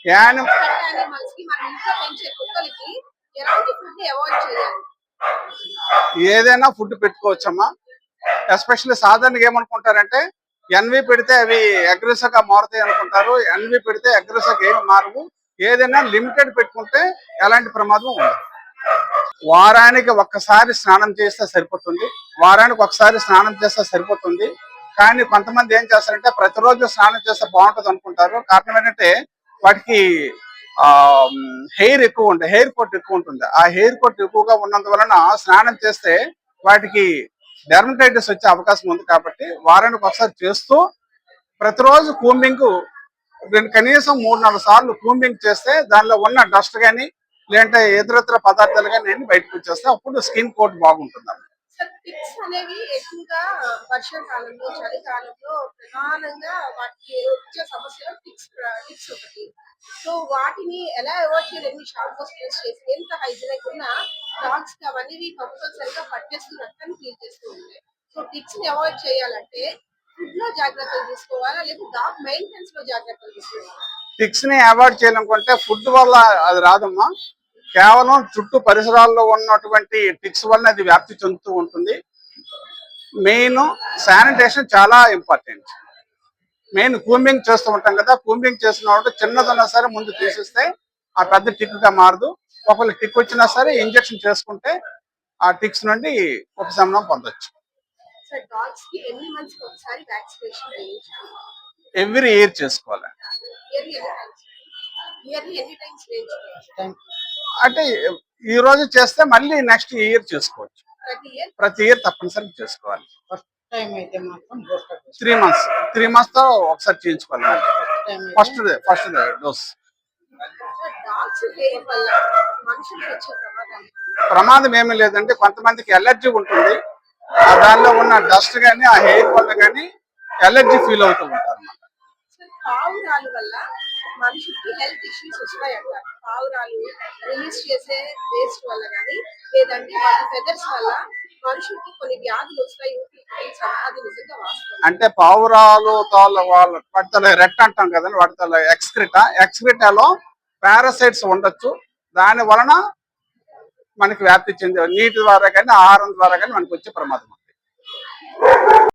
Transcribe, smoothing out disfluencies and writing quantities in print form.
యాని ఏదైనా food పెట్టుకోవచ్చమ్మా. Especially సాధారణంగా ఏమనుకుంటారంటే ఎన్వి పెడితే అవి అగ్రెసివ్ గా మారుతాయి అనుకుంటారు. ఎన్వి పెడితే అగ్రెసివ్ గా ఏమి మారవు. ఏదైనా లిమిటెడ్ పెట్టుకుంటే ఎలాంటి ప్రమాదం ఉండదు. వారానికి ఒక్కసారి స్నానం చేస్తే సరిపోతుంది. వారానికి ఒకసారి స్నానం చేస్తే సరిపోతుంది. కానీ కొంతమంది ఏం చేస్తారంటే ప్రతిరోజు స్నానం చేస్తే బాగుంటుంది అనుకుంటారు. కారణం ఏంటంటే వాటికి హెయిర్ ఎక్కువ ఉంటుంది, హెయిర్ కోట్ ఎక్కువ ఉంటుంది. ఆ హెయిర్ కోట్ ఎక్కువగా ఉన్నందువలన స్నానం చేస్తే వాటికి డెర్మటైటిస్ వచ్చే అవకాశం ఉంది. కాబట్టి వారానికి ఒకసారి చేస్తూ ప్రతిరోజు కూంబింగ్ కనీసం 3-4 సార్లు కూంబింగ్ చేస్తే దానిలో ఉన్న డస్ట్ కానీ లేదంటే ఇతరత్ర పదార్థాలు కానీ బయటకు వచ్చేస్తే అప్పుడు స్కిన్ కోట్ బాగుంటుంది. టిక్స్ అనేవి ఎక్కువగా వర్షాకాలంలో చలికాలంలో ప్రధానంగా వాటికి వచ్చే సమస్యలు టిక్స్ ఒకటి. సో వాటిని ఎలా అవాయిడ్ చేయాలి? షాంపూ స్ప్రేస్ చేసి ఎంత హైజీనిక్ ఉన్నా డాగ్స్ కి అవన్నీ కంపల్సరిగా పట్టేస్తూ రక్తాన్ని క్లీన్ చేస్తూ ఉంటాయి. సో టిక్స్ ని అవాయిడ్ చేయాలంటే ఫుడ్ లో జాగ్రత్తలు తీసుకోవాలా లేకపోతే డాగ్ మెయింటెనెన్స్ లో జాగ్రత్తలు తీసుకోవాలా? టిక్స్ ని అవాయిడ్ చేయాలనుకుంటే ఫుడ్ వల్ల అది రాదమ్మా. కేవలం చుట్టూ పరిసరాల్లో ఉన్నటువంటి టిక్స్ వల్ల అది వ్యాప్తి చెందుతూ ఉంటుంది. మెయిన్ శానిటేషన్ చాలా ఇంపార్టెంట్. మెయిన్ కూంబింగ్ చేస్తూ ఉంటాం కదా, కూంబింగ్ చేసిన వాళ్ళు చిన్నదన్నా సరే ముందు తీసేస్తే ఆ పెద్ద టిక్ గా మారదు. ఒకవేళ టిక్ వచ్చినా సరే ఇంజెక్షన్ చేసుకుంటే ఆ టిక్స్ నుండి ఉపశమనం పొందొచ్చు. ఎవ్రీ ఇయర్ చేసుకోవాలి. అంటే ఈ రోజు చేస్తే మళ్ళీ నెక్స్ట్ ఇయర్ చేసుకోవచ్చు. ప్రతి ఇయర్ తప్పనిసరిగా చేసుకోవాలి. 3 months తో ఒకసారి చేయించుకోవాలి. First dose. ప్రమాదం ఏమీ లేదంటే కొంతమందికి ఎలర్జీ ఉంటుంది. దానిలో ఉన్న డస్ట్ కానీ ఆ హెయిర్ వల్ల కానీ ఎలర్జీ ఫీల్ అవుతూ ఉంటారు అన్నమాట. పావురాలు వల్ల మనిషికి హెల్త్ ఇష్యూస్ వస్తాయంటారు. పావురాలు రిలీజ్ చేసే వేస్ట్ వల్ల కానీ లేదంటే వాటి ఫెదర్స్ వల్ల మనుషులకి కొన్ని వ్యాధులు వస్తాయి. అది నిజంగా వాస్తవం. అంటే పావురాలు వాటితో రెట్ అంటాం కదండి, వాటితో ఎక్స్క్రిటాలో పారాసైట్స్ ఉండొచ్చు. దాని వలన మనకి వ్యాప్తి చెందే నీటి ద్వారా కానీ ఆహారం ద్వారా కానీ మనకి వచ్చే ప్రమాదం ఉంది.